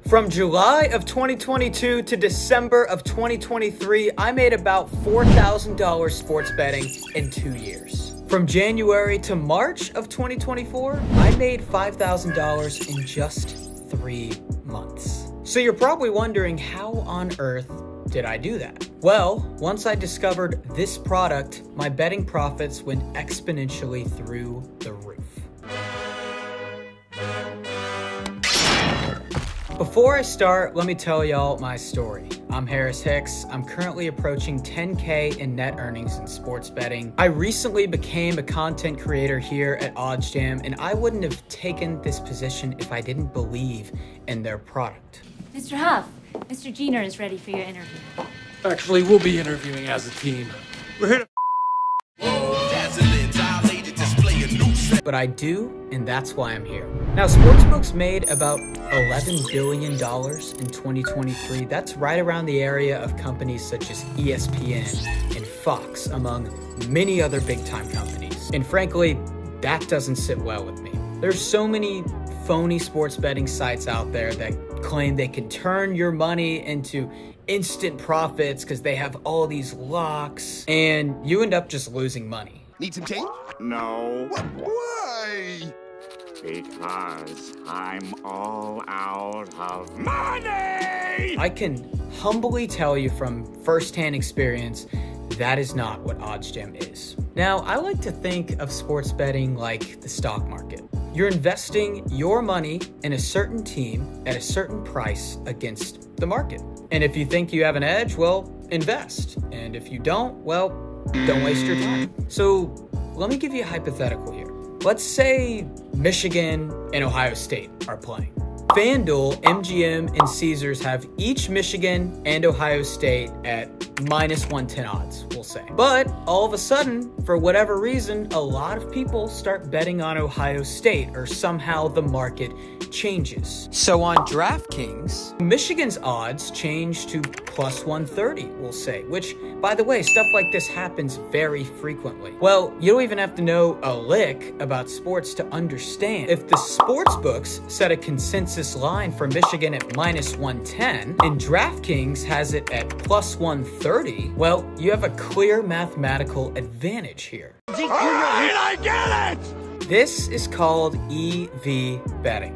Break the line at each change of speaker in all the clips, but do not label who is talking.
From July of 2022 to December of 2023, I made about $4,000 sports betting in 2 years. From January to March of 2024, I made $5,000 in just 3 months. So you're probably wondering, how on earth did I do that? Well, once I discovered this product, my betting profits went exponentially through the roof. Before I start, let me tell y'all my story. I'm Harris Hicks. I'm currently approaching 10K in net earnings in sports betting. I recently became a content creator here at OddsJam, and I wouldn't have taken this position if I didn't believe in their product.
Mr. Huff, Mr. Jenner is ready for your interview.
Actually, we'll be interviewing as a team. We're here to
But I do, and that's why I'm here. Now, sportsbooks made about $11 billion in 2023. That's right around the area of companies such as ESPN and Fox, among many other big-time companies. And frankly, that doesn't sit well with me. There's so many phony sports betting sites out there that claim they can turn your money into instant profits because they have all these locks, and you end up just losing money.
Need some change?
No,
Why?
because I'm all out of money!
I can humbly tell you from firsthand experience, that is not what OddsJam is. Now, I like to think of sports betting like the stock market. You're investing your money in a certain team at a certain price against the market. And if you think you have an edge, well, invest. And if you don't, well, don't waste your time. So let me give you a hypothetical here. Let's say Michigan and Ohio State are playing. FanDuel, MGM, and Caesars have each Michigan and Ohio State at -110 odds, we'll say. But all of a sudden, for whatever reason, a lot of people start betting on Ohio State, or somehow the market changes. So on DraftKings, Michigan's odds change to +130, we'll say, which, by the way, stuff like this happens very frequently. Well, you don't even have to know a lick about sports to understand. If the sports books set a consensus line for Michigan at -110 and DraftKings has it at +130, well, you have a clear mathematical advantage here.
All right, I get it!
This is called EV betting.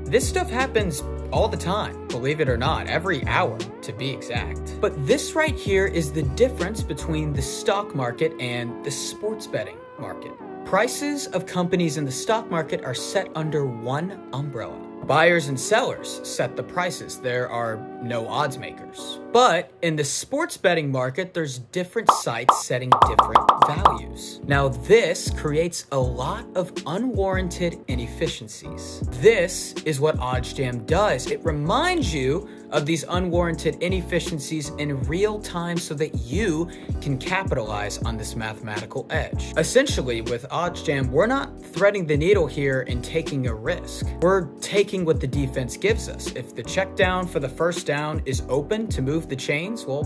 This stuff happens all the time, believe it or not, every hour to be exact. But this right here is the difference between the stock market and the sports betting market. Prices of companies in the stock market are set under one umbrella. Buyers and sellers set the prices. There are no odds makers. But in the sports betting market, there's different sites setting different values. Now, this creates a lot of unwarranted inefficiencies. This is what OddsJam does. It reminds you of these unwarranted inefficiencies in real time so that you can capitalize on this mathematical edge. Essentially, with OddsJam, we're not threading the needle here and taking a risk. We're taking what the defense gives us. If the check down for the first down is open to move the chains, well,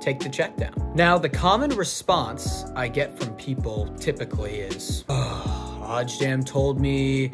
take the check down. Now, the common response I get from people typically is, OddsJam told me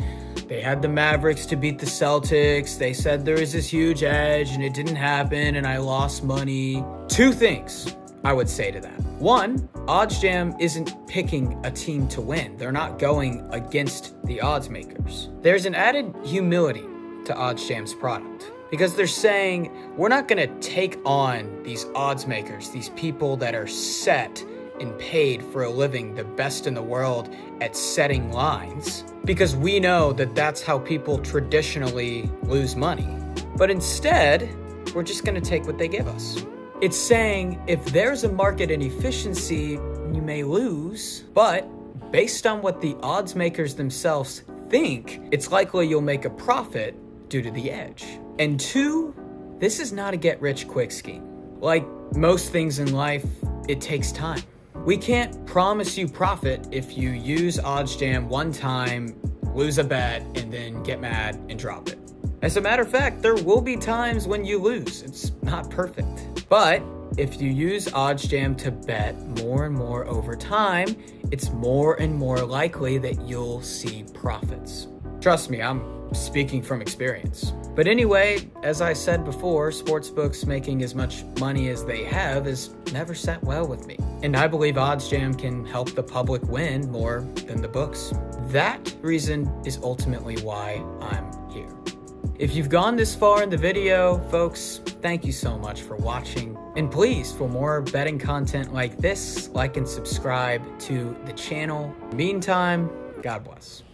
they had the Mavericks to beat the Celtics. They said there was this huge edge and it didn't happen and I lost money. Two things I would say to that. One, OddsJam isn't picking a team to win. They're not going against the odds makers. There's an added humility to OddsJam's product, because they're saying, we're not gonna take on these odds makers, these people that are set and paid for a living, the best in the world at setting lines, because we know that that's how people traditionally lose money. But instead, we're just gonna take what they give us. It's saying, if there's a market inefficiency, you may lose, but based on what the odds makers themselves think, it's likely you'll make a profit due to the edge. And two, this is not a get-rich-quick scheme. Like most things in life, it takes time. We can't promise you profit if you use OddsJam one time, lose a bet, and then get mad and drop it. As a matter of fact, there will be times when you lose. It's not perfect. But if you use OddsJam to bet more and more over time, it's more and more likely that you'll see profits. Trust me, I'm speaking from experience. But anyway, as I said before, sportsbooks making as much money as they have has never sat well with me. And I believe OddsJam can help the public win more than the books. That reason is ultimately why I'm here. If you've gone this far in the video, folks, thank you so much for watching. And please, for more betting content like this, like and subscribe to the channel. Meantime, God bless.